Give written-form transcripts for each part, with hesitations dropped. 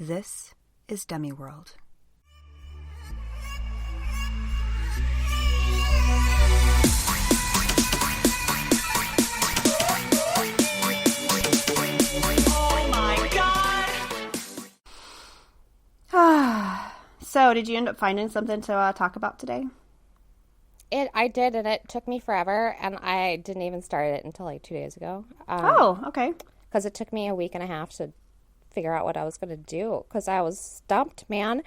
This is Dummy World. Oh my God! So, did you end up finding something to talk about today? I did, and it took me forever, and I didn't even start it until like 2 days ago. Okay. Because it took me a week and a half to figure out what I was going to do, because I was stumped, man.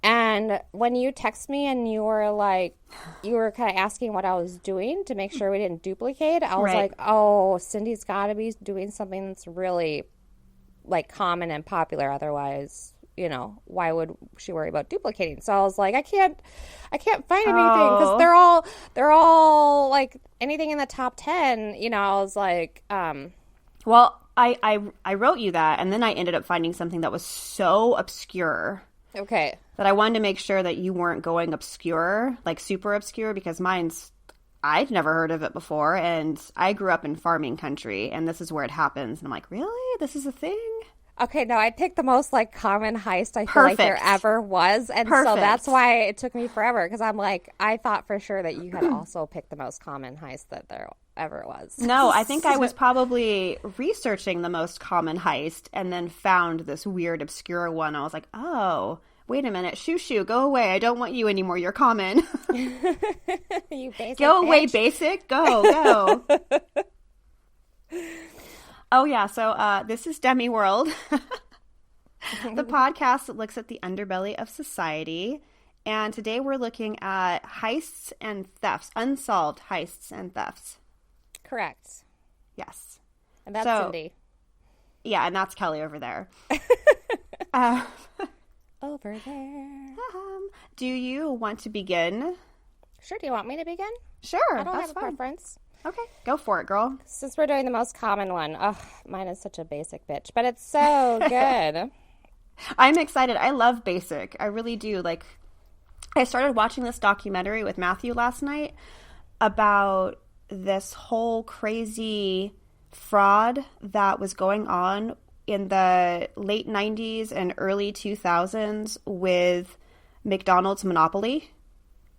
And when you text me and you were kind of asking what I was doing to make sure we didn't duplicate, I was Right. like, oh, Cindy's got to be doing something that's really like common and popular. Otherwise, you know, why would she worry about duplicating? So I was like, I can't find anything because they're all like anything in the top 10. You know, I was like, Well, I wrote you that, and then I ended up finding something that was so obscure okay. that I wanted to make sure that you weren't going obscure, like super obscure, because I'd never heard of it before, and I grew up in farming country, and this is where it happens. And I'm like, really? This is a thing? Okay, no, I picked the most like common heist I feel like there ever was, and so that's why it took me forever, because I'm like, I thought for sure that you had also picked the most common heist that there ever was. No, I think I was probably researching the most common heist and then found this weird obscure one. I was like, oh, wait a minute, shoo, go away. I don't want you anymore. You're common. You basic Go away, bitch. basic. Go. Oh, yeah. So this is Dummy World, the podcast that looks at the underbelly of society. And today we're looking at heists and thefts, unsolved heists and thefts. Correct. Yes. And that's So- Cindy. Yeah, and that's Kelly over there. Over there. Do you want to begin? Sure, do you want me to begin? Sure, I don't that's have a fine. preference. Okay, go for it, girl. Since we're doing the most common one. Ugh, mine is such a basic bitch, but it's so good. I'm excited. I love basic. I really do. Like, I started watching this documentary with Matthew last night about this whole crazy fraud that was going on in the late 90s and early 2000s with McDonald's Monopoly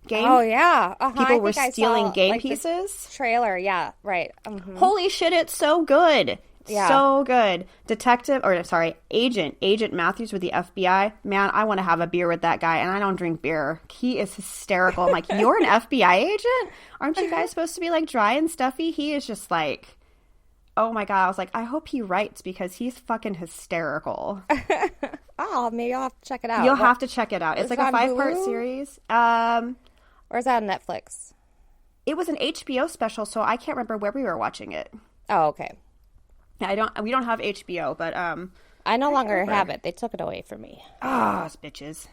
game. Oh, yeah. People were stealing game pieces. Trailer, yeah, right. Mhm. Holy shit, it's so good. Yeah. So good. Agent Matthews with the FBI. Man, I want to have a beer with that guy, and I don't drink beer. He is hysterical. I'm like, you're an FBI agent? Aren't you guys supposed to be like dry and stuffy? He is just like, oh my God. I was like, I hope he writes because he's fucking hysterical. Oh, maybe I'll have to check it out. You'll have to check it out. It's is like it a on 5-part Hulu? series. Or is that on Netflix? It was an HBO special, so I can't remember where we were watching it. Oh, okay. We don't have HBO, but I no longer have it. They took it away from me. bitches.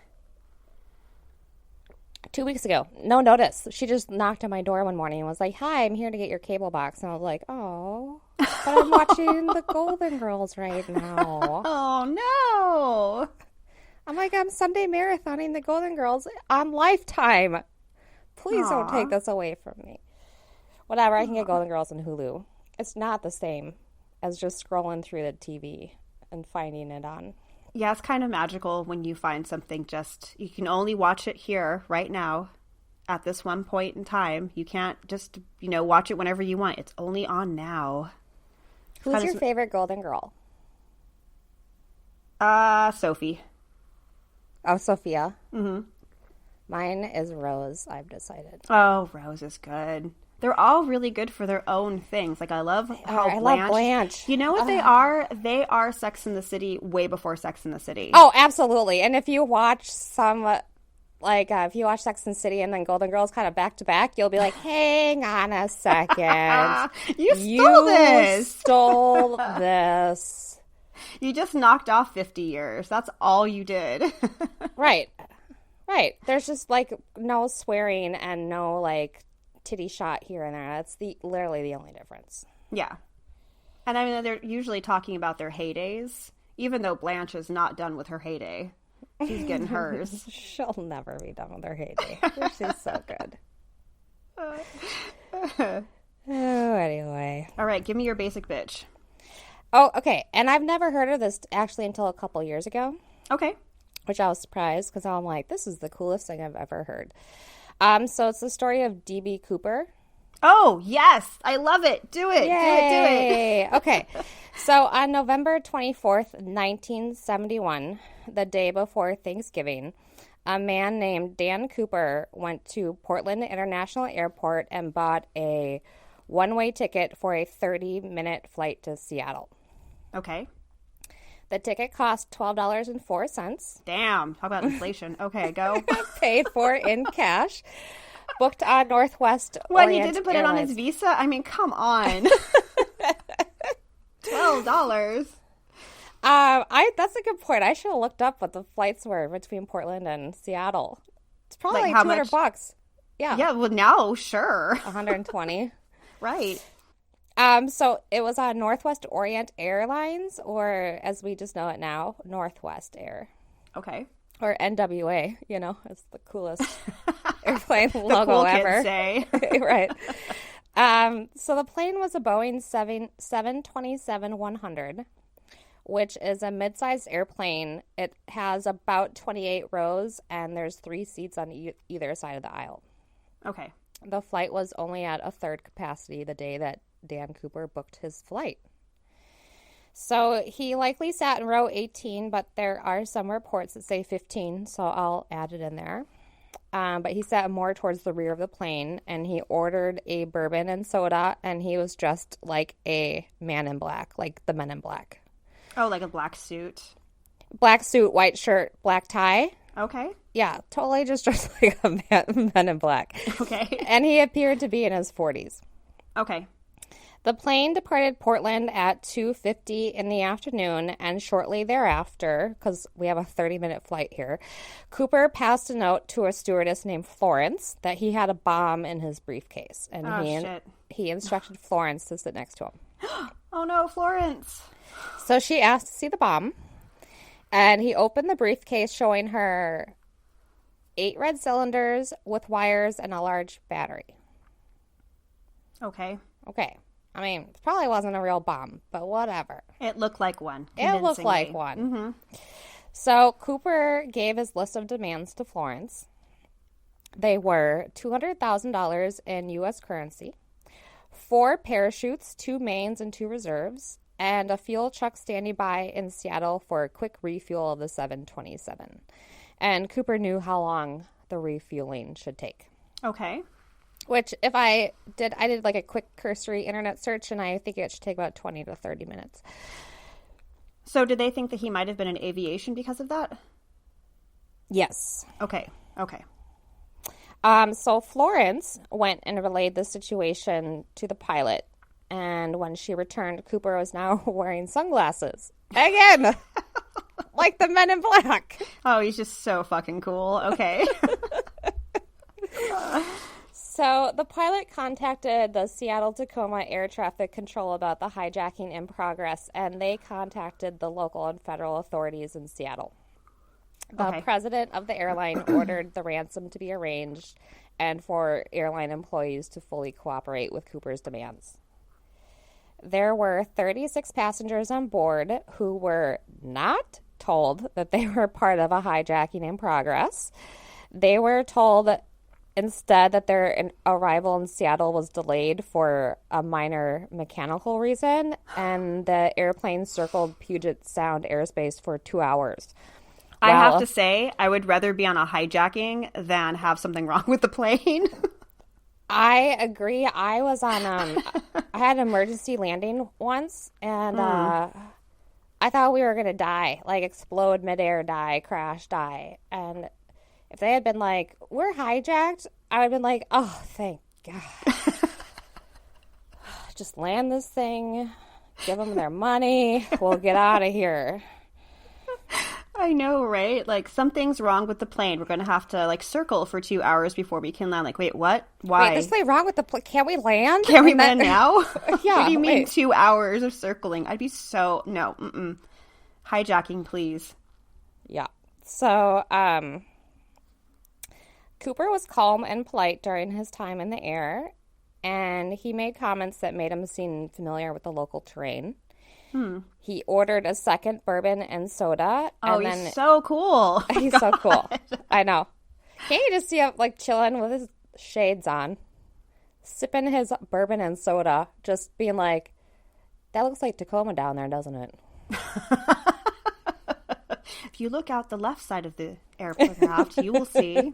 2 weeks ago. No notice. She just knocked on my door one morning and was like, hi, I'm here to get your cable box. And I was like, oh, but I'm watching the Golden Girls right now. Oh, no. I'm like, I'm Sunday marathoning the Golden Girls on Lifetime. Please don't Aw. take this away from me. Whatever, I can get Golden Girls on Hulu. It's not the same as just scrolling through the TV and finding it on. Yeah, it's kind of magical when you find something you can only watch it here right now at this one point in time. You can't just, watch it whenever you want. It's only on now. Who's your favorite Golden Girl? Sophie. Oh, Sophia. Mm-hmm. Mine is Rose, I've decided. Oh, Rose is good. They're all really good for their own things. Like, I love how I love Blanche. You know what they are? They are Sex in the City way before Sex in the City. Oh, absolutely. And if you watch if you watch Sex and the City and then Golden Girls kind of back to back, you'll be like, hang on a second. You stole this. You just knocked off 50 years. That's all you did. Right. There's just like no swearing and no like titty shot here and there. That's literally the only difference. Yeah. And I mean, they're usually talking about their heydays, even though Blanche is not done with her heyday. She's getting hers. She'll never be done with her heyday. She's so good. Oh, anyway. All right, give me your basic bitch. Oh, okay. And I've never heard of this actually until a couple years ago. Okay. which I was surprised because I'm like, this is the coolest thing I've ever heard. So it's the story of D.B. Cooper. Oh, yes. I love it. Do it. Yay! Do it. Okay. So on November 24th, 1971, the day before Thanksgiving, a man named Dan Cooper went to Portland International Airport and bought a one-way ticket for a 30-minute flight to Seattle. Okay. The ticket cost $12.04. Damn. Talk about inflation. Okay, go. Paid for in cash. Booked on Northwest What, Orient he didn't put Airlines. it on his visa? I mean, come on. $12. That's a good point. I should have looked up what the flights were between Portland and Seattle. It's probably Like like how $200 bucks. Yeah. Yeah, well, now, sure. 120. Right. So it was on Northwest Orient Airlines, or as we just know it now, Northwest Air. Okay. Or NWA, it's the coolest airplane The logo cool ever. kids say. Right. So the plane was a Boeing 727-100, which is a mid-sized airplane. It has about 28 rows, and there's 3 seats on either side of the aisle. Okay. The flight was only at a third capacity the day that Dan Cooper booked his flight. So he likely sat in row 18, but there are some reports that say 15, so I'll add it in there. But he sat more towards the rear of the plane, and he ordered a bourbon and soda, and he was dressed like a man in black, like the Men in Black. Oh, like a black suit. Black suit, white shirt, black tie. Okay. Yeah, totally just dressed like a man in black. Okay. And he appeared to be in his 40s. Okay. The plane departed Portland at 2:50 in the afternoon, and shortly thereafter, because we have a 30-minute flight here, Cooper passed a note to a stewardess named Florence that he had a bomb in his briefcase, and shit. he instructed Florence to sit next to him. Oh, no, Florence. So she asked to see the bomb, and he opened the briefcase, showing her 8 red cylinders with wires and a large battery. Okay. Okay. I mean, it probably wasn't a real bomb, but whatever. It looked like one. It looked like one. Mm-hmm. So Cooper gave his list of demands to Florence. They were $200,000 in U.S. currency, 4 parachutes, 2 mains, and 2 reserves, and a fuel truck standing by in Seattle for a quick refuel of the 727. And Cooper knew how long the refueling should take. Okay. Which, if I did like a quick cursory internet search, and I think it should take about 20 to 30 minutes. So did they think that he might have been in aviation because of that? Yes. Okay. Okay. So Florence went and relayed the situation to the pilot, and when she returned, Cooper was now wearing sunglasses. Again! Like the Men in Black. Oh, he's just so fucking cool. Okay. So the pilot contacted the Seattle-Tacoma Air Traffic Control about the hijacking in progress, and they contacted the local and federal authorities in Seattle. The president of the airline ordered the ransom to be arranged and for airline employees to fully cooperate with Cooper's demands. There were 36 passengers on board who were not told that they were part of a hijacking in progress. They were told instead that their arrival in Seattle was delayed for a minor mechanical reason, and the airplane circled Puget Sound airspace for 2 hours. I have to say, I would rather be on a hijacking than have something wrong with the plane. I agree. I was on, I had an emergency landing once, and I thought we were going to die, like explode midair, die, crash, die. And if they had been like, we're hijacked, I would have been like, oh, thank God. Just land this thing, give them their money, we'll get out of here. I know, right? Like, something's wrong with the plane. We're going to have to, like, circle for 2 hours before we can land. Like, wait, what? Why? Wait, there's something wrong with the plane. Can't we land? Can we land now? Yeah. What do you mean 2 hours of circling? I'd be so... No. Mm-mm. Hijacking, please. Yeah. So, Cooper was calm and polite during his time in the air, and he made comments that made him seem familiar with the local terrain. He ordered a second bourbon and soda. Oh, and he's so cool. He's so cool. I know. Can't you just see him like chilling with his shades on, sipping his bourbon and soda, just being like, that looks like Tacoma down there, doesn't it? If you look out the left side of the aircraft, you will see.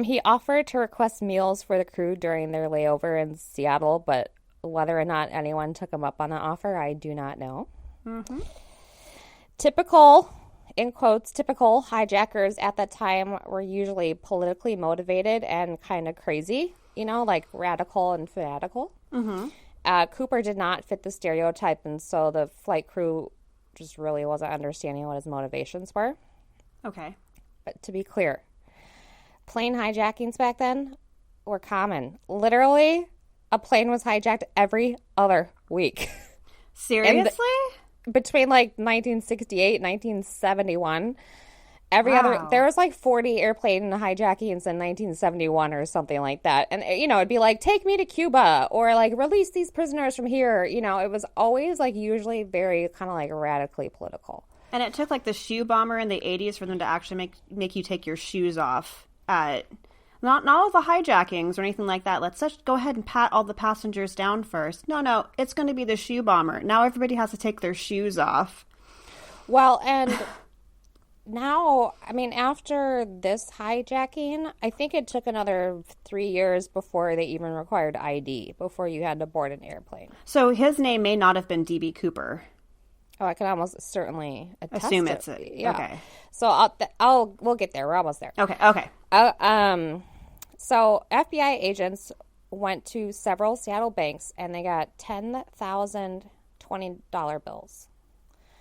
He offered to request meals for the crew during their layover in Seattle, but whether or not anyone took him up on the offer, I do not know. Mm-hmm. Typical, in quotes, typical hijackers at that time were usually politically motivated and kind of crazy, you know, like radical and fanatical. Mm-hmm. Cooper did not fit the stereotype, and so the flight crew just really wasn't understanding what his motivations were. Okay. But to be clear, plane hijackings back then were common. Literally, a plane was hijacked every other week. Seriously? Between like 1968 and 1971. Wow. There was like 40 airplane hijackings in 1971 or something like that. And, you know, it'd be like, take me to Cuba or like release these prisoners from here. You know, it was always like usually very kind of like radically political. And it took like the shoe bomber in the 80s for them to actually make you take your shoes off at not all the hijackings or anything like that. Let's just go ahead and pat all the passengers down first. No, it's going to be the shoe bomber. Now everybody has to take their shoes off. Well, and now, I mean, after this hijacking, I think it took another 3 years before they even required ID, before you had to board an airplane. So his name may not have been D.B. Cooper. Oh, I can almost certainly assume it's it. it. Yeah. Okay. So we'll get there. We're almost there. Okay. So FBI agents went to several Seattle banks and they got 10,000 $20 bills.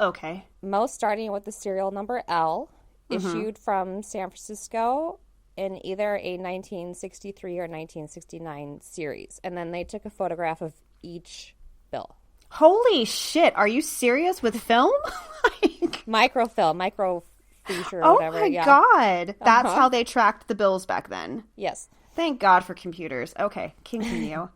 Okay. Most starting with the serial number L, issued from San Francisco in either a 1963 or 1969 series. And then they took a photograph of each bill. Holy shit. Are you serious with film? Microfilm, microfiche or whatever. Oh my God. That's how they tracked the bills back then. Yes. Thank God for computers. Okay. Continue.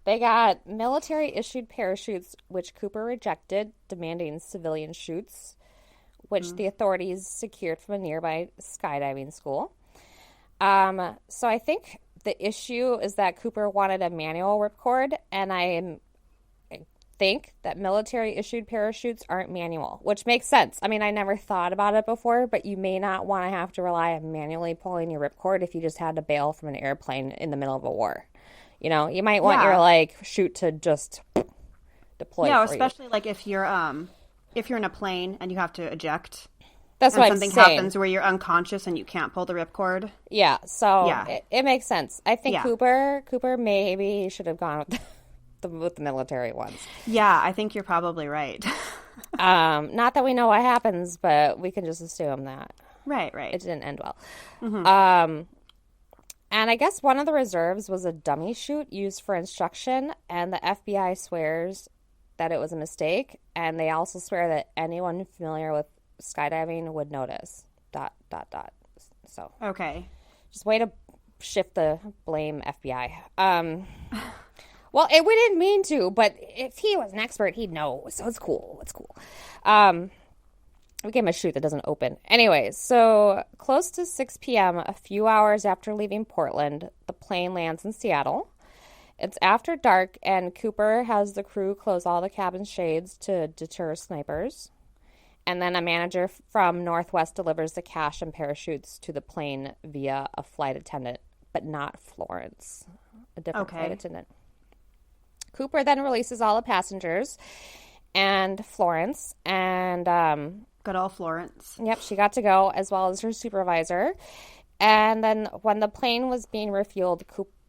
They got military-issued parachutes, which Cooper rejected, demanding civilian chutes, which the authorities secured from a nearby skydiving school. So I think the issue is that Cooper wanted a manual ripcord, and I think that military-issued parachutes aren't manual, which makes sense. I mean, I never thought about it before, but you may not want to have to rely on manually pulling your ripcord if you just had to bail from an airplane in the middle of a war. You know, you might want your chute to just deploy. Yeah, especially like if you're in a plane and you have to eject. That's and what something I'm saying. happens where you're unconscious and you can't pull the ripcord. Yeah, so it makes sense. I think Cooper maybe should have gone with the military ones. Yeah, I think you're probably right. Not that we know what happens, but we can just assume that. Right. It didn't end well. Mm-hmm. And I guess one of the reserves was a dummy chute used for instruction, and the FBI swears that it was a mistake, and they also swear that anyone familiar with skydiving would notice. ... So okay, just way to shift the blame, FBI. Well, we didn't mean to, but if he was an expert, he'd know. So it's cool. We gave him a chute that doesn't open. Anyway, so close to 6 p.m., a few hours after leaving Portland, the plane lands in Seattle. It's after dark, and Cooper has the crew close all the cabin shades to deter snipers. And then a manager from Northwest delivers the cash and parachutes to the plane via a flight attendant, but not Florence, a different flight attendant. Cooper then releases all the passengers and Florence, and good old Florence. Yep, she got to go, as well as her supervisor. And then when the plane was being refueled,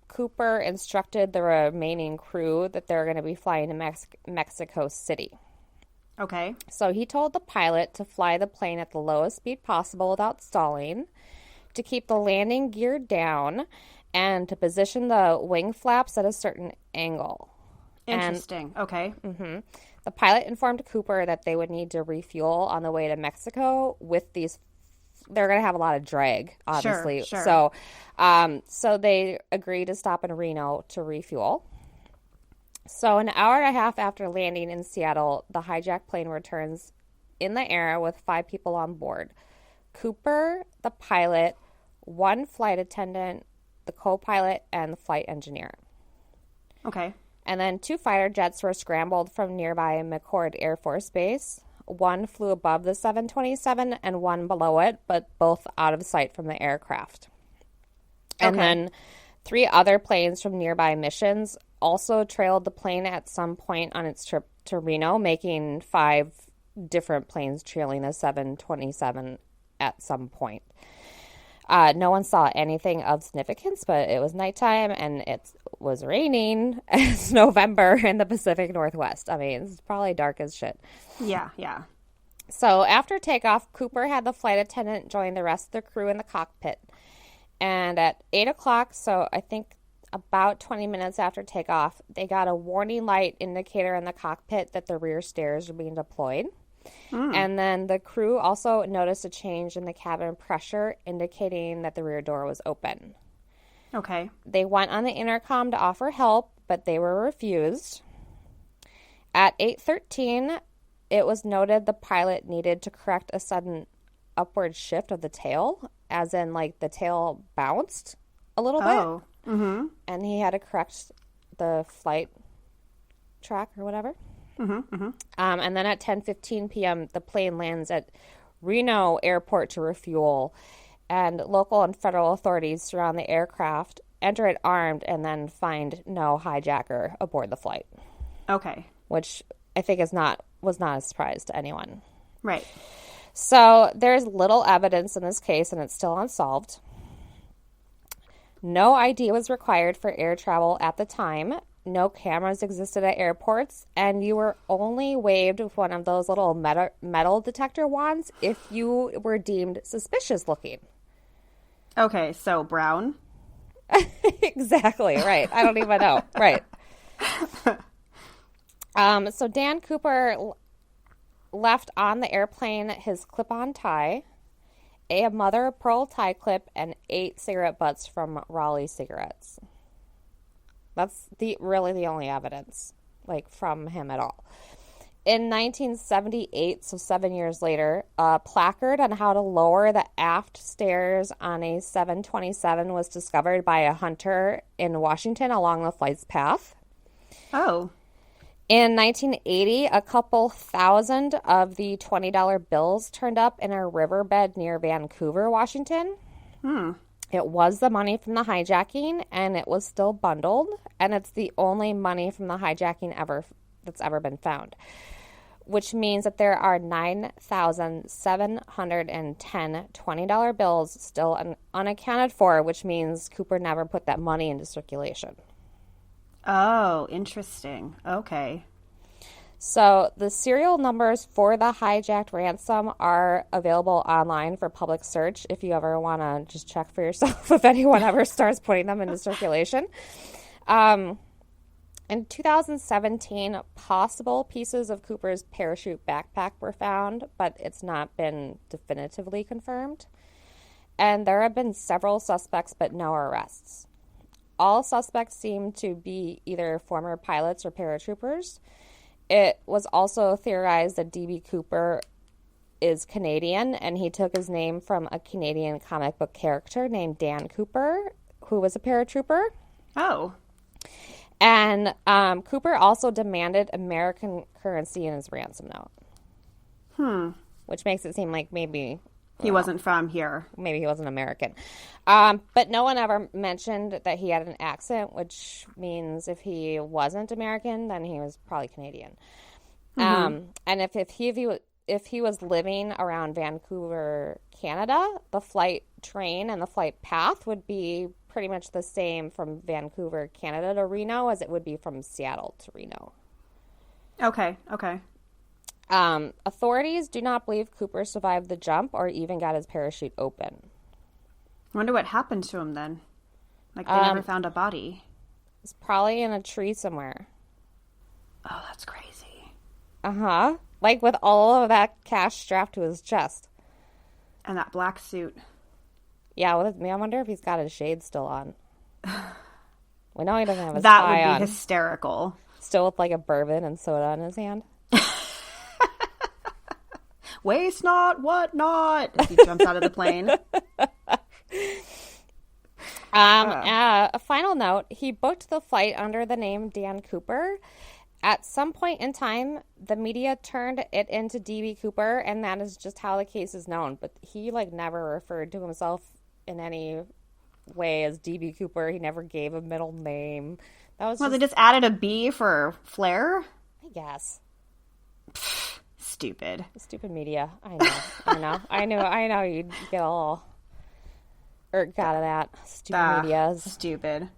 Cooper instructed the remaining crew that they're going to be flying to Mexico City. Okay. So he told the pilot to fly the plane at the lowest speed possible without stalling, to keep the landing gear down, and to position the wing flaps at a certain angle. Interesting. Okay. Mm-hmm. The pilot informed Cooper that they would need to refuel on the way to Mexico with these. They're going to have a lot of drag, obviously. Sure. So they agreed to stop in Reno to refuel. So an hour and a half after landing in Seattle, the hijacked plane returns in the air with 5 people on board. Cooper, the pilot, 1 flight attendant, the co-pilot, and the flight engineer. Okay. And then 2 fighter jets were scrambled from nearby McCord Air Force Base. 1 flew above the 727 and 1 below it, but both out of sight from the aircraft. And then 3 other planes from nearby missions also trailed the plane at some point on its trip to Reno, making 5 different planes trailing the 727 at some point. No one saw anything of significance, but it was nighttime and it was raining. It's November in the Pacific Northwest. I mean, it's probably dark as shit. Yeah, yeah. So after takeoff, Cooper had the flight attendant join the rest of the crew in the cockpit. And at 8 o'clock, so I think about 20 minutes after takeoff, they got a warning light indicator in the cockpit that the rear stairs were being deployed. And then the crew also noticed a change in the cabin pressure, indicating that the rear door was open. Okay. They went on the intercom to offer help, but they were refused. At 8:13, it was noted the pilot needed to correct a sudden upward shift of the tail, as in, like, the tail bounced a little bit. Oh. Mm-hmm. And he had to correct the flight track or whatever. Mm-hmm. Mm-hmm. And then at 10:15 p.m., the plane lands at Reno Airport to refuel, and local and federal authorities surround the aircraft, enter it armed, and then find no hijacker aboard the flight. Okay. Which I think was not a surprise to anyone. Right. So there's little evidence in this case, and it's still unsolved. No ID was required for air travel at the time. No cameras existed at airports, and you were only waived with one of those little metal detector wands if you were deemed suspicious looking. Okay, so brown? Exactly, right. I don't even know. Right. So Dan Cooper left on the airplane his clip-on tie, a mother of pearl tie clip, and 8 cigarette butts from Raleigh cigarettes. That's really the only evidence, like, from him at all. In 1978, so 7 years later, a placard on how to lower the aft stairs on a 727 was discovered by a hunter in Washington along the flight's path. Oh. In 1980, a couple thousand of the $20 bills turned up in a riverbed near Vancouver, Washington. It was the money from the hijacking, and it was still bundled, and it's the only money from the hijacking that's ever been found, which means that there are 9,710 $20 bills still unaccounted for, which means Cooper never put that money into circulation. Oh, interesting. Okay. So the serial numbers for the hijacked ransom are available online for public search if you ever want to just check for yourself if anyone ever starts putting them into circulation. In 2017, possible pieces of Cooper's parachute backpack were found, but it's not been definitively confirmed. And there have been several suspects, but no arrests. All suspects seem to be either former pilots or paratroopers. It was also theorized that D.B. Cooper is Canadian, and he took his name from a Canadian comic book character named Dan Cooper, who was a paratrooper. Oh. And Cooper also demanded American currency in his ransom note. Which makes it seem like maybe He wasn't from here. Maybe he wasn't American. But no one ever mentioned that he had an accent, which means if he wasn't American, then he was probably Canadian. And if he was living around Vancouver, Canada, the flight train and the flight path would be pretty much the same from Vancouver, Canada to Reno as it would be from Seattle to Reno. Okay. Authorities do not believe Cooper survived the jump or even got his parachute open. I wonder what happened to him then. Like, they never found a body. It's probably in a tree somewhere. Oh, that's crazy. Uh-huh. Like with all of that cash strapped to his chest. And that black suit. Yeah, I wonder if he's got his shades still on. We know he doesn't have his That tie would be on. hysterical. Still with like a bourbon and soda in his hand. Waste not, what not? As he jumps out of the plane. A final note, he booked the flight under the name Dan Cooper. At some point in time, the media turned it into DB Cooper, and that is just how the case is known. But he, like, never referred to himself in any way as DB Cooper. He never gave a middle name. That was Well, they just added a B for flair? I guess. Stupid. Stupid media. I know you'd get all irked out of that. Stupid medias. Stupid.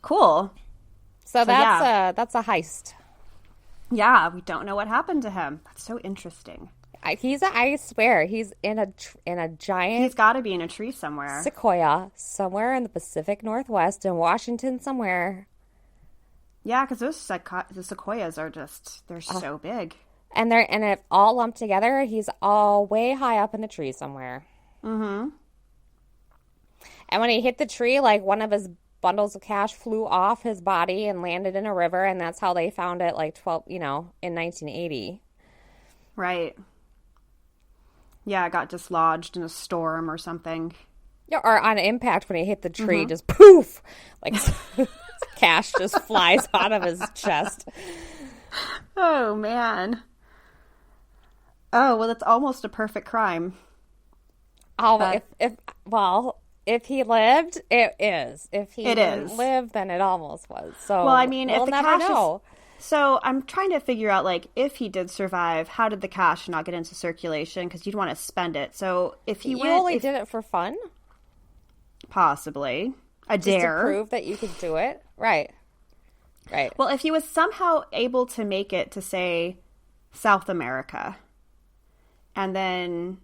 Cool. So that's a heist. Yeah, we don't know what happened to him. That's so interesting. I swear, he's in a giant... He's got to be in a tree somewhere. Sequoia, somewhere in the Pacific Northwest, in Washington somewhere. Yeah, because the sequoias are they're so big. And it all lumped together, he's all way high up in a tree somewhere. Mm-hmm. And when he hit the tree, like, one of his bundles of cash flew off his body and landed in a river, and that's how they found it, like, in 1980. Right. Yeah, it got dislodged in a storm or something. Yeah, or on impact when he hit the tree, just poof! Like, cash just flies out of his chest. Oh, man. Oh, well, it's almost a perfect crime. Oh, if he lived, it is. If he didn't live, then it almost was. So, well, I mean, we'll if the never cash know. So I'm trying to figure out, like, if he did survive, how did the cash not get into circulation? Because you'd want to spend it. So if he only did it for fun? Possibly. A Just dare. to prove that you could do it? Right. Well, if he was somehow able to make it to, say, South America, and then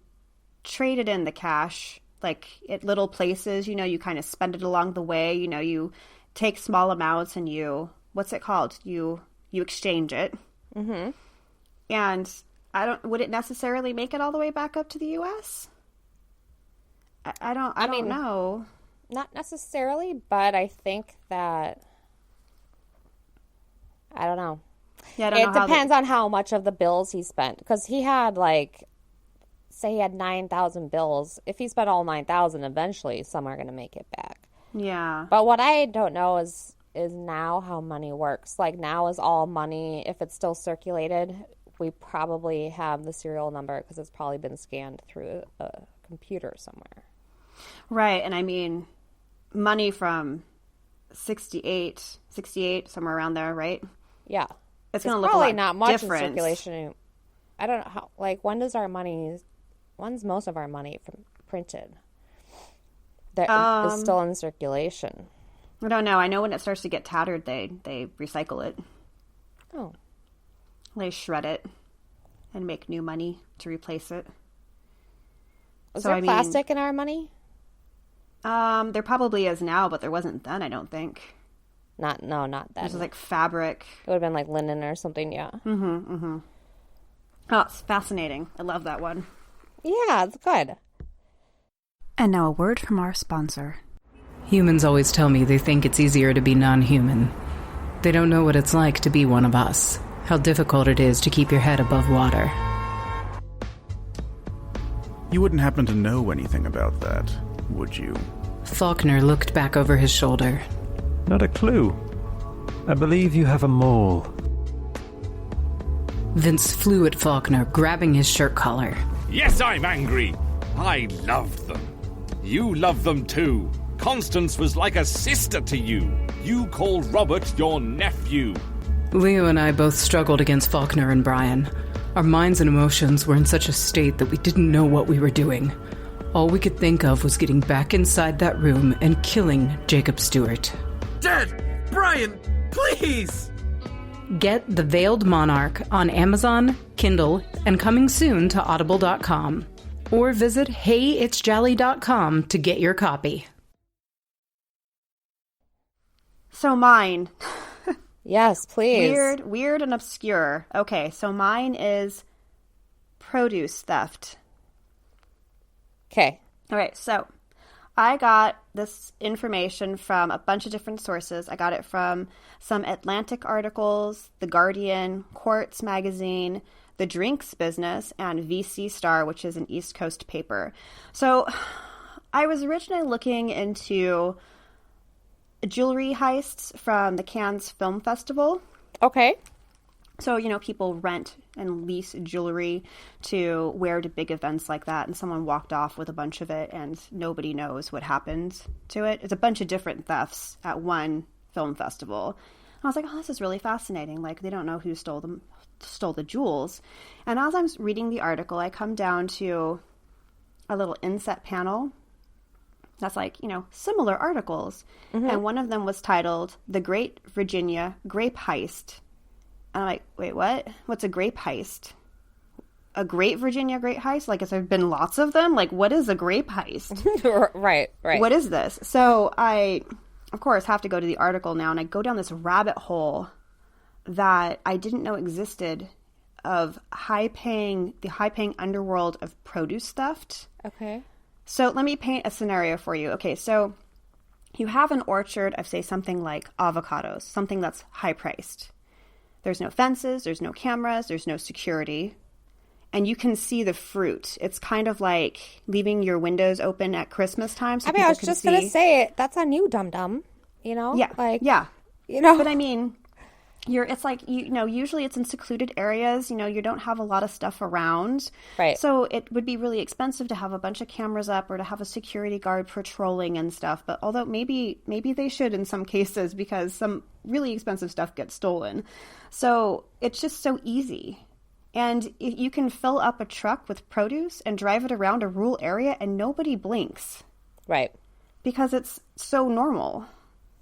traded in the cash, like, at little places, you kind of spend it along the way, you take small amounts and what's it called? You exchange it. Mm-hmm. And would it necessarily make it all the way back up to the U.S.? I don't know. Not necessarily, but I think that, I don't know. Yeah, I don't know. It depends on how much of the bills he spent. Because he had, like, say he had 9,000 bills. If he spent all 9,000, eventually some are going to make it back. Yeah. But what I don't know is now how money works. Like, now is all money, if it's still circulated, we probably have the serial number because it's probably been scanned through a computer somewhere. Right. And I mean, money from 68, somewhere around there, right? Yeah. It's going to look probably a lot not much different. in circulation. I don't know how, like, when's most of our money printed that is still in circulation? I don't know. I know when it starts to get tattered, they recycle it. Oh. They shred it and make new money to replace it. Is there plastic in our money? There probably is now, but there wasn't then, I don't think. Not then. This is like fabric. It would have been like linen or something, yeah. Oh, it's fascinating. I love that one. Yeah, it's good. And now a word from our sponsor. Humans always tell me they think it's easier to be non-human. They don't know what it's like to be one of us, how difficult it is to keep your head above water. You wouldn't happen to know anything about that, would you? Faulkner looked back over his shoulder. Not a clue. I believe you have a mole. Vince flew at Faulkner, grabbing his shirt collar. Yes, I'm angry. I loved them. You love them too. Constance was like a sister to you. You called Robert your nephew. Leo and I both struggled against Faulkner and Brian. Our minds and emotions were in such a state that we didn't know what we were doing. All we could think of was getting back inside that room and killing Jacob Stewart. Dad! Brian! Please! Get The Veiled Monarch on Amazon, Kindle, and coming soon to audible.com. Or visit heyitsjolly.com to get your copy. So mine. Yes, please. Weird and obscure. Okay, so mine is produce theft. Okay. All right, so I got this information from a bunch of different sources. I got it from some Atlantic articles, The Guardian, Quartz Magazine, The Drinks Business, and VC Star, which is an East Coast paper. So I was originally looking into jewelry heists from the Cannes Film Festival. Okay. So, people rent and lease jewelry to wear to big events like that, and someone walked off with a bunch of it, and nobody knows what happened to it. It's a bunch of different thefts at one film festival. And I was like, oh, this is really fascinating. Like, they don't know who stole the jewels. And as I'm reading the article, I come down to a little inset panel that's like, similar articles. Mm-hmm. And one of them was titled The Great Virginia Grape Heist. And I'm like, wait, what? What's a grape heist? A Great Virginia grape heist? Like, has there been lots of them? Like, what is a grape heist? Right. What is this? So I, of course, have to go to the article now, and I go down this rabbit hole that I didn't know existed of the high-paying underworld of produce theft. Okay. So let me paint a scenario for you. Okay, so you have an orchard of, say, something like avocados, something that's high-priced. There's no fences, there's no cameras, there's no security, and you can see the fruit. It's kind of like leaving your windows open at Christmas time. So I was just going to say, that's on you, dum-dum, Yeah, yeah. But I mean, it's like, usually it's in secluded areas, you don't have a lot of stuff around. Right. So it would be really expensive to have a bunch of cameras up or to have a security guard patrolling and stuff. But although maybe they should in some cases, because some really expensive stuff gets stolen. So it's just so easy. And you can fill up a truck with produce and drive it around a rural area and nobody blinks. Right. Because it's so normal.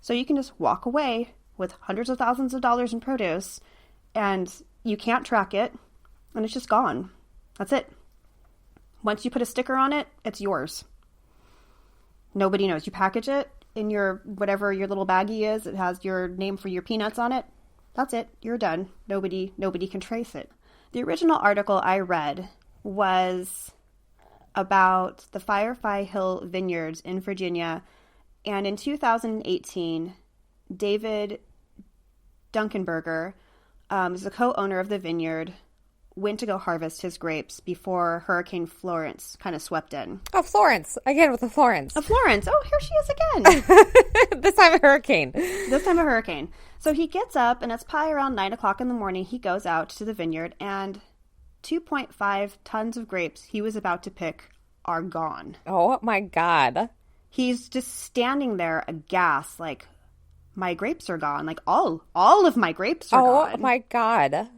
So you can just walk away with hundreds of thousands of dollars in produce, and you can't track it, and it's just gone. That's it. Once you put a sticker on it, it's yours. Nobody knows. You package it in your, whatever your little baggie is, it has your name for your peanuts on it. That's it. You're done. Nobody can trace it. The original article I read was about the Firefly Hill Vineyards in Virginia, and in 2018, David Dunkenberger, is the co-owner of the vineyard, went to go harvest his grapes before Hurricane Florence kind of swept in. Oh, Florence. Again with the Florence. Florence. Oh, here she is again. This time a hurricane. So he gets up, and it's probably around 9 o'clock in the morning. He goes out to the vineyard, and 2.5 tons of grapes he was about to pick are gone. Oh, my God. He's just standing there aghast, like, my grapes are gone. Like, all of my grapes are gone. Oh, my God.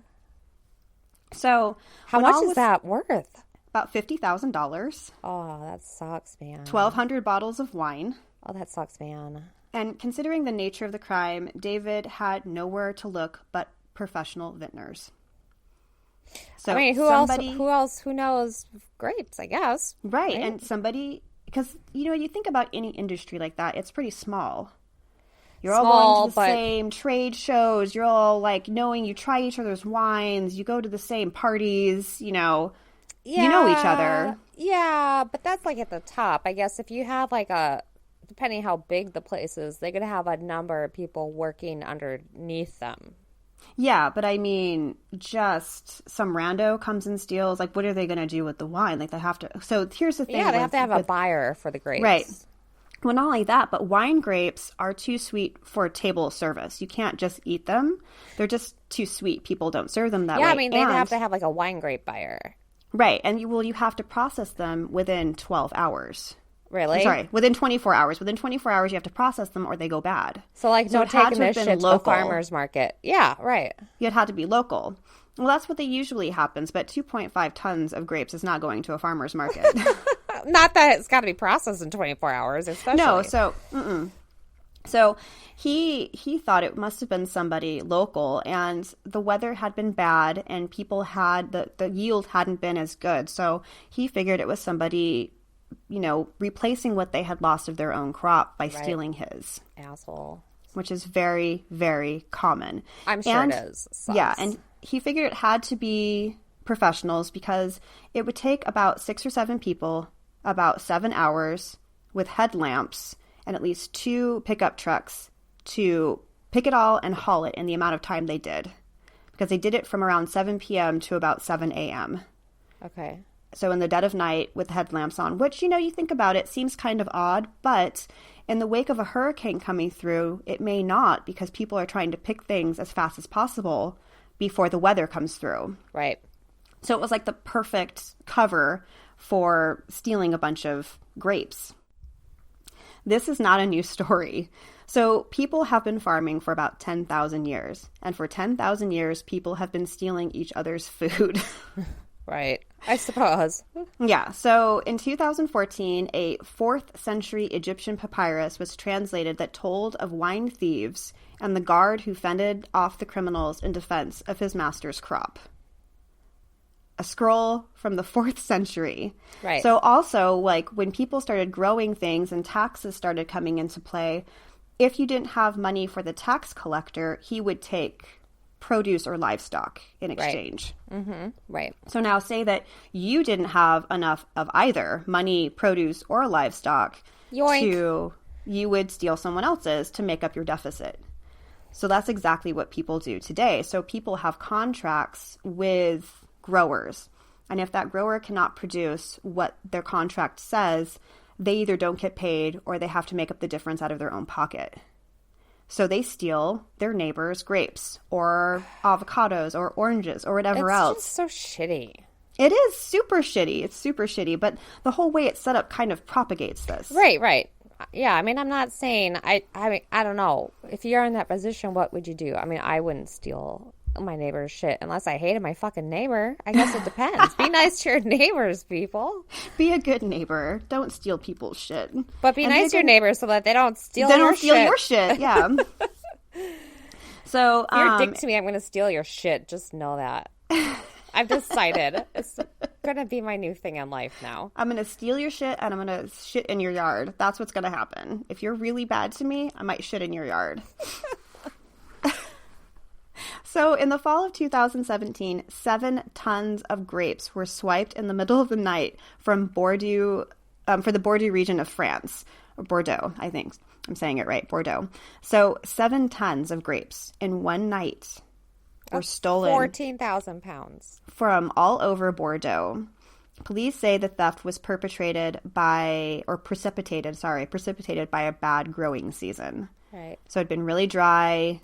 So how much is that worth? About $50,000. Oh, that sucks, man. 1,200 bottles of wine. Oh, that sucks, man. And considering the nature of the crime, David had nowhere to look but professional vintners. So I mean, who knows grapes, I guess. Right. And somebody, because, you think about any industry like that, it's pretty small. You're all going to the same trade shows. You're all, like, knowing you try each other's wines. You go to the same parties, you know each other. Yeah, but that's, like, at the top. I guess if you have, like, depending how big the place is, they could have a number of people working underneath them. Yeah, but I mean, just some rando comes and steals. Like, what are they going to do with the wine? Like, they have to. So here's the thing. Yeah, they have to have a buyer for the grapes. Right. Well, not only that, but wine grapes are too sweet for table service. You can't just eat them. They're just too sweet. People don't serve them that way. Yeah, I mean, they'd have to have, like, a wine grape buyer. Right. And you have to process them within 12 hours. Really? Sorry, within 24 hours. Within 24 hours, you have to process them or they go bad. So, like, no taking this shit to the farmer's market. Yeah, right. It had to be local. Well, that's what usually happens, but 2.5 tons of grapes is not going to a farmer's market. Not that it's got to be processed in 24 hours, especially. No, so he thought it must have been somebody local, and the weather had been bad, and people had, the yield hadn't been as good. So he figured it was somebody, replacing what they had lost of their own crop by stealing his. Asshole. Which is very, very common. I'm sure it is. Sucks. Yeah, and he figured it had to be professionals because it would take about 6 or 7 people, about 7 hours, with headlamps and at least 2 pickup trucks to pick it all and haul it in the amount of time they did. Because they did it from around 7 p.m. to about 7 a.m. Okay. So in the dead of night with headlamps on, which, you think about it, seems kind of odd, but in the wake of a hurricane coming through, it may not, because people are trying to pick things as fast as possible before the weather comes through. Right. So it was like the perfect cover for stealing a bunch of grapes. This is not a new story. So people have been farming for about 10,000 years. And for 10,000 years, people have been stealing each other's food. Right. I suppose. Yeah. So in 2014, a 4th century Egyptian papyrus was translated that told of wine thieves and the guard who fended off the criminals in defense of his master's crop. A scroll from the 4th century. Right. So also, like, when people started growing things and taxes started coming into play, if you didn't have money for the tax collector, he would take produce or livestock in exchange. Right. Mm-hmm. Right. So now say that you didn't have enough of either money, produce, or livestock. Yoink. You would steal someone else's to make up your deficit. So that's exactly what people do today. So people have contracts with growers. And if that grower cannot produce what their contract says, they either don't get paid or they have to make up the difference out of their own pocket. So they steal their neighbor's grapes or avocados or oranges or whatever else. It's just so shitty. It is super shitty. It's super shitty. But the whole way it's set up kind of propagates this. Right, right. Yeah, I mean, I'm not saying, I mean, I don't know. If you're in that position, what would you do? I mean, I wouldn't steal my neighbor's shit unless I hated my fucking neighbor. I guess it depends. Be nice to your neighbors, people. Be a good neighbor. Don't steal people's shit. But be nice to your neighbors so that they don't steal your shit. Yeah. So if you're a dick to me, I'm going to steal your shit. Just know that. I've decided. It's going to be my new thing in life now. I'm going to steal your shit and I'm going to shit in your yard. That's what's going to happen. If you're really bad to me, I might shit in your yard. So in the fall of 2017, 7 tons of grapes were swiped in the middle of the night from Bordeaux, for the Bordeaux region of France. Or Bordeaux, I think. I'm saying it right, Bordeaux. So 7 tons of grapes in one night were stolen. 14,000 pounds. From all over Bordeaux. Police say the theft was precipitated by a bad growing season. Right. So it'd been really dry.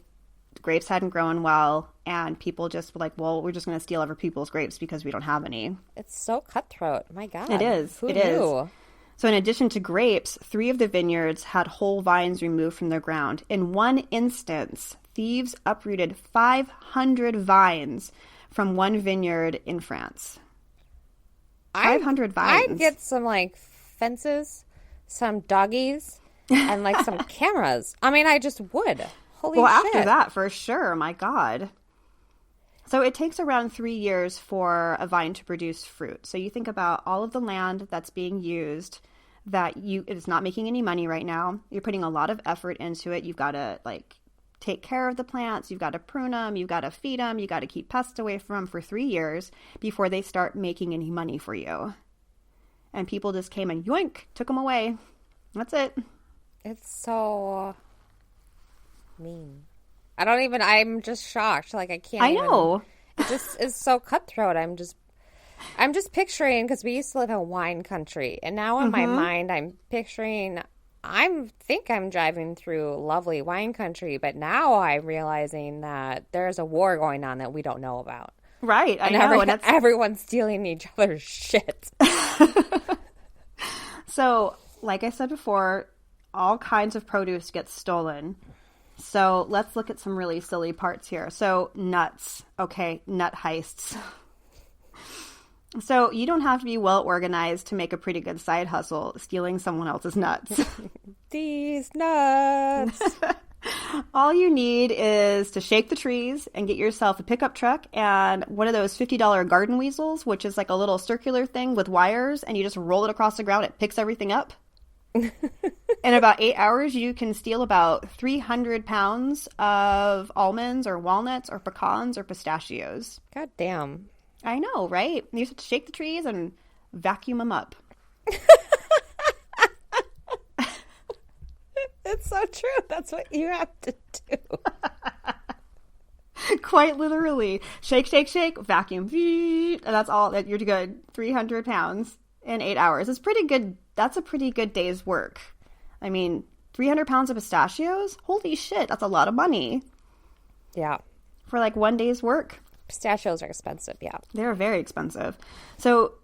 The grapes hadn't grown well, and people just were like, well, we're just going to steal other people's grapes because we don't have any. It's so cutthroat. My God. It is. Who knew? So in addition to grapes, 3 of the vineyards had whole vines removed from their ground. In one instance, thieves uprooted 500 vines from one vineyard in France. 500 vines. I'd get some, like, fences, some doggies, and, like, some cameras. I mean, I just would. Holy shit. After that, for sure. My God. So it takes around 3 years for a vine to produce fruit. So you think about all of the land that's being used that it is not making any money right now. You're putting a lot of effort into it. You've got to, like, take care of the plants. You've got to prune them. You've got to feed them. You've got to keep pests away from them for 3 years before they start making any money for you. And people just came and yoink, took them away. That's it. It's so mean. I'm just shocked. Like, I can't I know. It just is so cutthroat. I'm just picturing, because we used to live in wine country, and now in my mind I'm picturing, think I'm driving through lovely wine country, but now I'm realizing that there's a war going on that we don't know about. Right, I know. And everyone's stealing each other's shit. So, like I said before, all kinds of produce gets stolen. So let's look at some really silly parts here. So nuts. Okay, nut heists. So you don't have to be well organized to make a pretty good side hustle stealing someone else's nuts. These nuts. All you need is to shake the trees and get yourself a pickup truck and one of those $50 garden weasels, which is like a little circular thing with wires, and you just roll it across the ground. It picks everything up. In about 8 hours, you can steal about 300 pounds of almonds or walnuts or pecans or pistachios. God damn. I know, right? You just have to shake the trees and vacuum them up. It's so true. That's what you have to do. Quite literally. Shake, shake, shake, vacuum. And that's all. You're good. 300 pounds in 8 hours. It's pretty good. That's a pretty good day's work. I mean, 300 pounds of pistachios? Holy shit, that's a lot of money. Yeah. For like 1 day's work. Pistachios are expensive, yeah. They're very expensive. So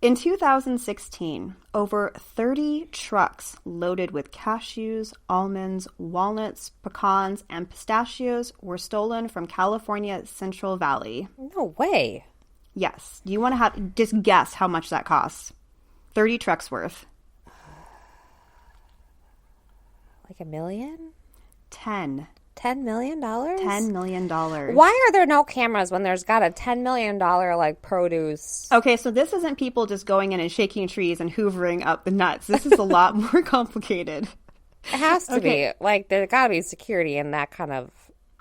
in 2016, over 30 trucks loaded with cashews, almonds, walnuts, pecans, and pistachios were stolen from California's Central Valley. No way. Yes. You want to just guess how much that costs? 30 trucks worth. Like $1 million? 10. $10 million? $10 million. Why are there no cameras when there's got a $10 million like produce? Okay, so this isn't people just going in and shaking trees and hoovering up the nuts. This is a lot more complicated. It has to be. Like, there's got to be security in that kind of...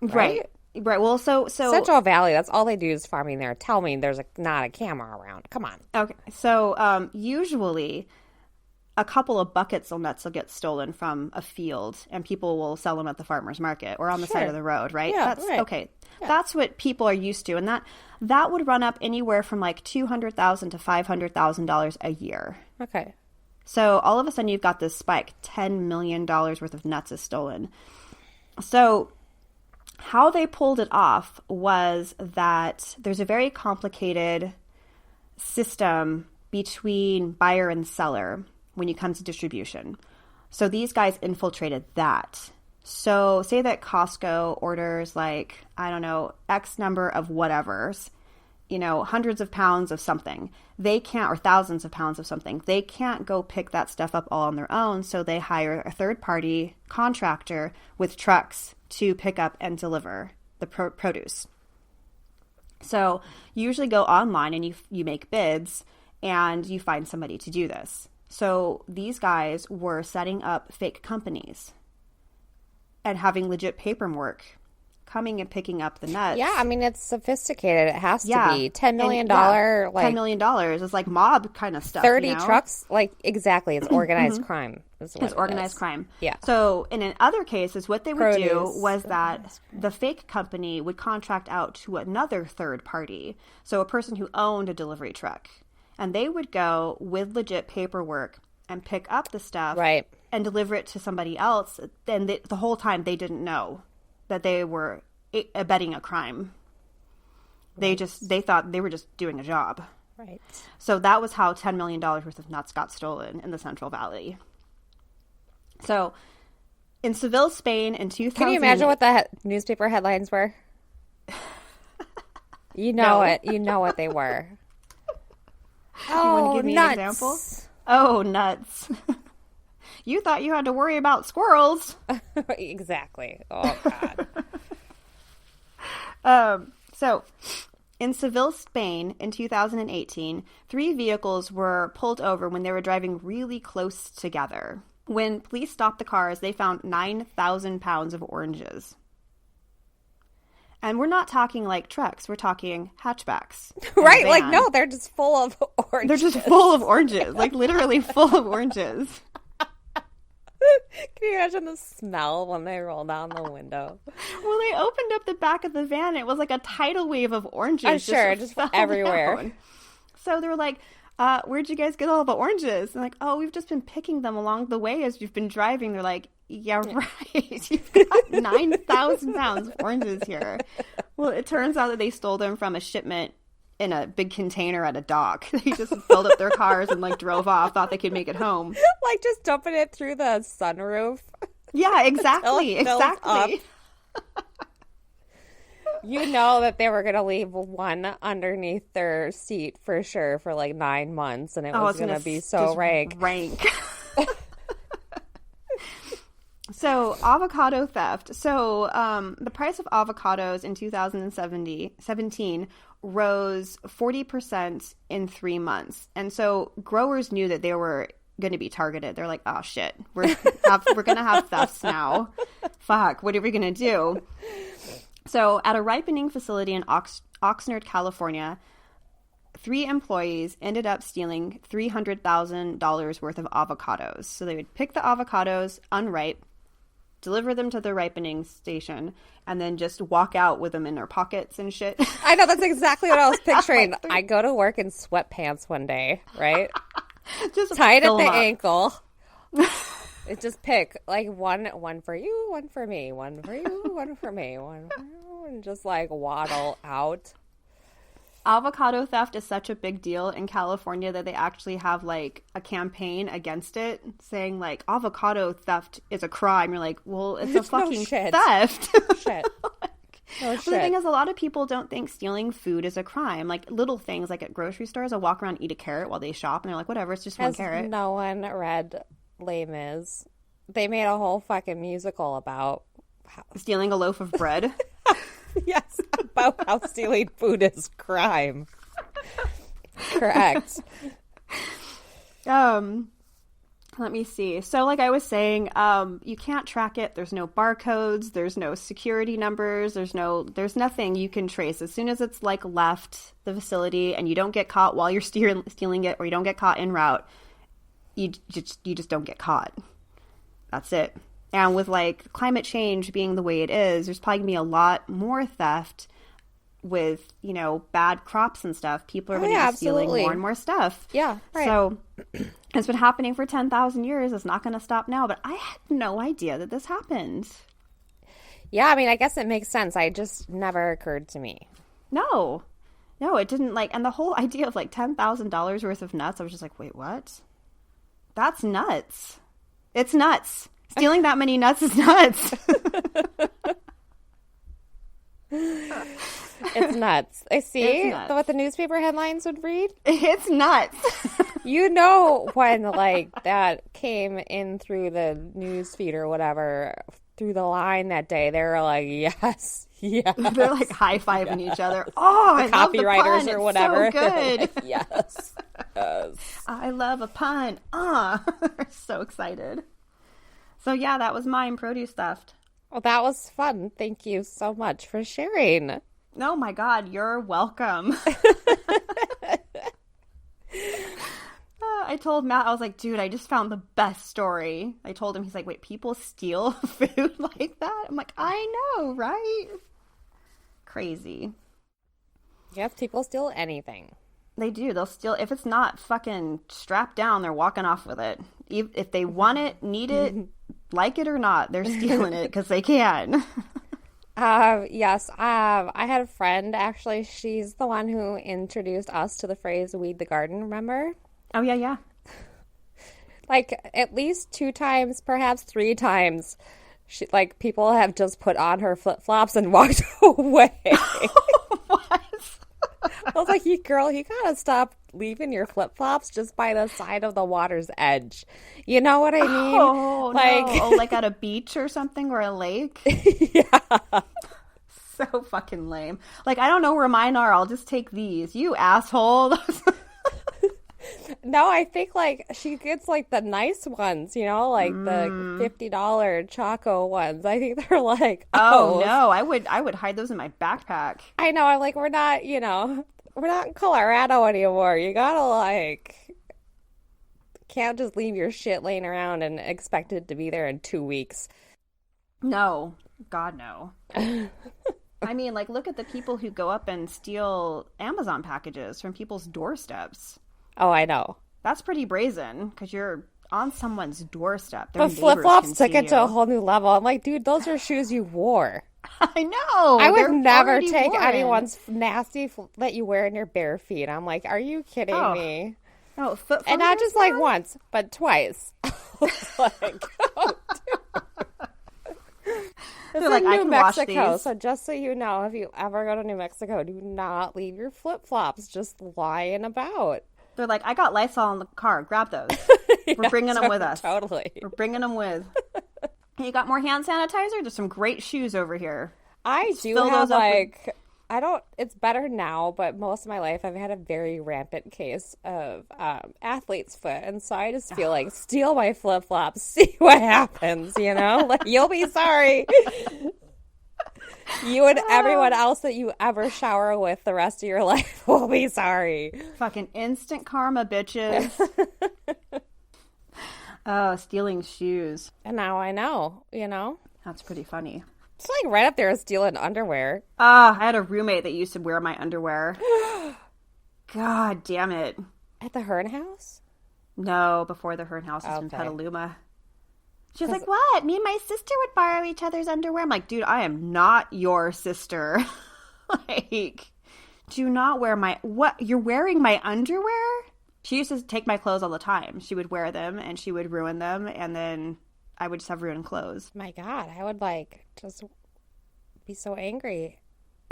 Right. Well, so Central Valley, that's all they do is farming there. Tell me there's not a camera around. Come on. Okay, so usually a couple of buckets of nuts will get stolen from a field, and people will sell them at the farmer's market or on the side of the road, right? Yeah, That's right. okay. Yeah. That's what people are used to, and that would run up anywhere from like $200,000 to $500,000 a year. Okay. So all of a sudden you've got this spike, $10 million worth of nuts is stolen. So how they pulled it off was that there's a very complicated system between buyer and seller when it comes to distribution. So these guys infiltrated that. So say that Costco orders like, I don't know, X number of whatevers, hundreds of pounds of something. They can't, or thousands of pounds of something. They can't go pick that stuff up all on their own. So they hire a third-party contractor with trucks to pick up and deliver the produce. So you usually go online and you make bids and you find somebody to do this. So these guys were setting up fake companies and having legit paperwork, coming and picking up the nuts. Yeah, I mean, it's sophisticated. It has to be. $10 million. Like, $10 million is like mob kind of stuff. 30 trucks? Like, exactly. It's organized crime. It's organized crime. Yeah. So in other cases, what they would do was that the fake company would contract out to another third party. So a person who owned a delivery truck. And they would go with legit paperwork and pick up the stuff and deliver it to somebody else. And the whole time they didn't know that they were abetting a crime. They thought they were just doing a job. Right. So that was how $10 million worth of nuts got stolen in the Central Valley. So in Seville, Spain in 2000... Can you imagine what the newspaper headlines were? You know it. You know what they were. You want to give me an example? Oh, nuts. You thought you had to worry about squirrels. Exactly. Oh, God. So, in Seville, Spain, in 2018, 3 vehicles were pulled over when they were driving really close together. When police stopped the cars, they found 9,000 pounds of oranges. And we're not talking like trucks. We're talking hatchbacks. Right? Like, no, they're just full of oranges. They're just full of oranges. Like, literally full of oranges. Can you imagine the smell when they roll down the window? Well, they opened up the back of the van. It was like a tidal wave of oranges. I'm sure, just everywhere. Down. So they were like, where'd you guys get all the oranges? And like, oh, we've just been picking them along the way as you've been driving. They're like, yeah, right. You've got 9,000 pounds of oranges here. Well, it turns out that they stole them from a shipment in a big container at a dock. They just filled up their cars and like drove off, thought they could make it home. Like just dumping it through the sunroof. Yeah, exactly. Exactly. You know that they were going to leave one underneath their seat for sure for like 9 months, and it was going to be so rank. So, avocado theft. So, the price of avocados in 2017 rose 40% in 3 months. And so, growers knew that they were going to be targeted. They're like, oh, shit. We're going to have thefts now. Fuck. What are we going to do? So, at a ripening facility in Oxnard, California, 3 employees ended up stealing $300,000 worth of avocados. So, they would pick the avocados unripe, deliver them to the ripening station, and then just walk out with them in their pockets and shit. I know, that's exactly what I was picturing. I go to work in sweatpants one day, right? Just tied at fill the 'em up. ankle. It just pick like one for you, one for me, one for you, one for me, one for you, and just like waddle out. Avocado theft is such a big deal in California that they actually have like a campaign against it, saying like avocado theft is a crime. You're like, well, it's a fucking shit. theft. Shit. Oh, But the thing is, a lot of people don't think stealing food is a crime. Like little things, like at grocery stores, I'll walk around and eat a carrot while they shop, and they're like, whatever, it's just one Has carrot. no one read Les Mis? They made a whole fucking musical about Stealing a loaf of bread. yes, about how stealing food is crime. Correct. Let me see. So like I was saying, you can't track it. There's no barcodes. There's no security numbers. There's nothing you can trace. As soon as it's like left the facility and you don't get caught while you're stealing it, or you don't get caught en route, you just don't get caught. That's it. And with like climate change being the way it is, there's probably gonna be a lot more theft with, you know, bad crops and stuff. People are going to be stealing more and more stuff. Yeah, right. So it's been happening for 10,000 years. It's not going to stop now. But I had no idea that this happened. Yeah, I mean, I guess it makes sense. I just never occurred to me. No, it didn't. Like, and the whole idea of like $10,000 worth of nuts, I was just like, wait, what? That's nuts. It's nuts. Stealing that many nuts is nuts. It's nuts. I see It's nuts. what the newspaper headlines would read. It's nuts. You know, when like that came in through the news feed or whatever, through the line that day, they were like, yes. They're like high-fiving each other. Oh, I love the copywriters pun. or It's whatever. so good. Yes. I love a pun. They're so excited. So yeah, that was mine, produce theft. Well, that was fun. Thank you so much for sharing. Oh my God, you're welcome. I told Matt, I was like, dude, I just found the best story. I told him, he's like, wait, people steal food like that? I'm like, I know, right? Crazy. Yes, people steal anything. They do. They'll steal. If it's not fucking strapped down, they're walking off with it. If they want it, need it, like it or not, they're stealing it because they can. Yes. I had a friend, actually. She's the one who introduced us to the phrase weed the garden, remember? Oh, yeah. Like, at least 2 times, perhaps 3 times, people have just put on her flip-flops and walked away. What? I was like, you gotta stop leaving your flip-flops just by the side of the water's edge. You know what I mean? Oh, like, no. Oh, like at a beach or something, or a lake? Yeah. So fucking lame. Like, I don't know where mine are. I'll just take these. You asshole. No, I think, like, she gets, like, the nice ones, you know, like the $50 Choco ones. I think they're like, Oh, no. I would hide those in my backpack. I know. I'm like, we're not in Colorado anymore. You gotta, like, can't just leave your shit laying around and expect it to be there in 2 weeks. No. God, no. I mean, like, look at the people who go up and steal Amazon packages from people's doorsteps. Oh, I know. That's pretty brazen because you're on someone's doorstep. Their But neighbors flip-flops can took see it to you. a whole new level. I'm like, dude, those are shoes you wore. I know. I would They're never already take worn. anyone's nasty that you wear in your bare feet. I'm like, are you kidding Oh. me? Oh, foot And not fingers, just like man? once, but twice. Like, oh, dude. It's They're like, in I New can wash Mexico, these. so just so you know, if you ever go to New Mexico, do not leave your flip-flops just lying about. They're like, I got Lysol in the car. Grab those. We're bringing them with us. Totally. We're bringing them with. You got more hand sanitizer? There's some great shoes over here. I Just do fill have, those up with- like, I don't, it's better now, but most of my life I've had a very rampant case of athlete's foot. And so I just feel like, steal my flip-flops, see what happens, you know? Like, you'll be sorry. You and everyone else that you ever shower with the rest of your life will be sorry. Fucking instant karma, bitches. Oh, stealing shoes. And now I know, you know? That's pretty funny. It's like right up there with stealing underwear. I had a roommate that used to wear my underwear. God damn it. At the Hearn house? No, before the Hearn house was in Okay. Petaluma. She was like, what? Me and my sister would borrow each other's underwear. I'm like, dude, I am not your sister. Like, do not wear my... What? You're wearing my underwear? She used to take my clothes all the time. She would wear them, and she would ruin them, and then I would just have ruined clothes. My God, I would, like, just be so angry.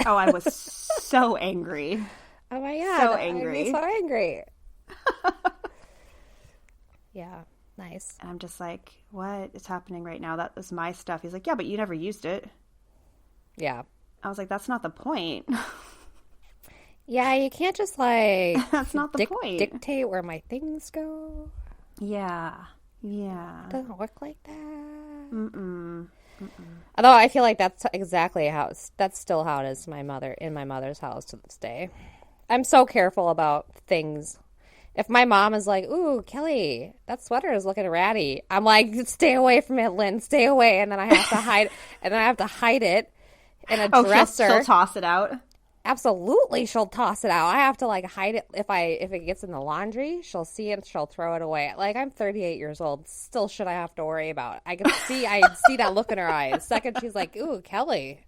Oh, I was so angry. Oh, my God. So I'd angry. be so angry. Yeah, nice. And I'm just like, what is happening right now? That was my stuff. He's like, yeah, but you never used it. Yeah. I was like, that's not the point. Yeah, you can't just, like... That's not the point. Dictate where my things go. Yeah. Yeah. It doesn't work like that. Mm-mm. Although I feel like that's exactly how... That's still how it is in my mother's house to this day. I'm so careful about things. If my mom is like, ooh, Kelly, that sweater is looking ratty. I'm like, stay away from it, Lynn. Stay away. And then I have to hide... and then I have to hide it in a dresser. She'll toss it out. Absolutely, she'll toss it out. I have to like hide it if it gets in the laundry. She'll see it and she'll throw it away. Like, I'm 38 years old. Still, should I have to worry about? I see that look in her eyes. Second, she's like, "Ooh, Kelly,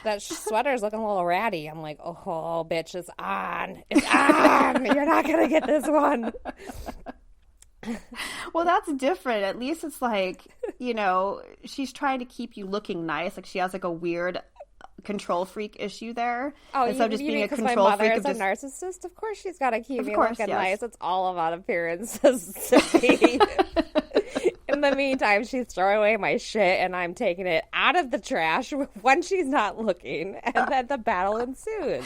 that sweater is looking a little ratty." I'm like, "Oh, bitch, it's on. It's on. You're not gonna get this one." Well, that's different. At least it's like, you know, she's trying to keep you looking nice. Like, she has like a weird control freak issue there. Oh, instead of just being a because control my mother freak is of a just... narcissist. Of course, she's got to keep me course, looking yes. nice. It's all about appearances. Cindy. In the meantime, she's throwing away my shit, and I'm taking it out of the trash when she's not looking, and then the battle ensues.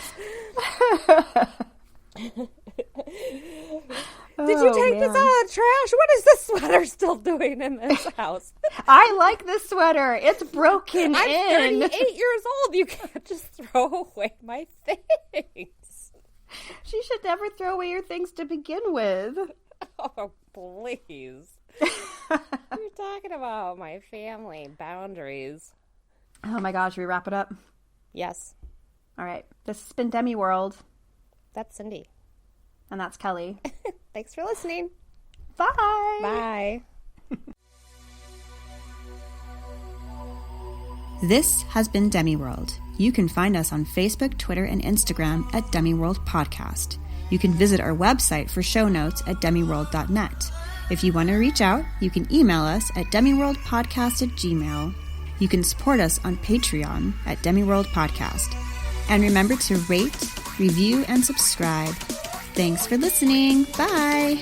Did you take this out of the trash? What is this sweater still doing in this house? I like this sweater. It's broken I'm in. 38 years old. You can't just throw away my things. She should never throw away your things to begin with. Oh, please. You're talking about my family boundaries. Oh my gosh, should we wrap it up? Yes. All right. This has been Demi World, That's Cindy. and that's Kelly. Thanks for listening. Bye. Bye. This has been Demi World. You can find us on Facebook, Twitter, and Instagram at Demi World Podcast. You can visit our website for show notes at demiworld.net. If you want to reach out, you can email us at demiworldpodcast@gmail.com. You can support us on Patreon at Demi World Podcast. And remember to rate, review, and subscribe. Thanks for listening. Bye.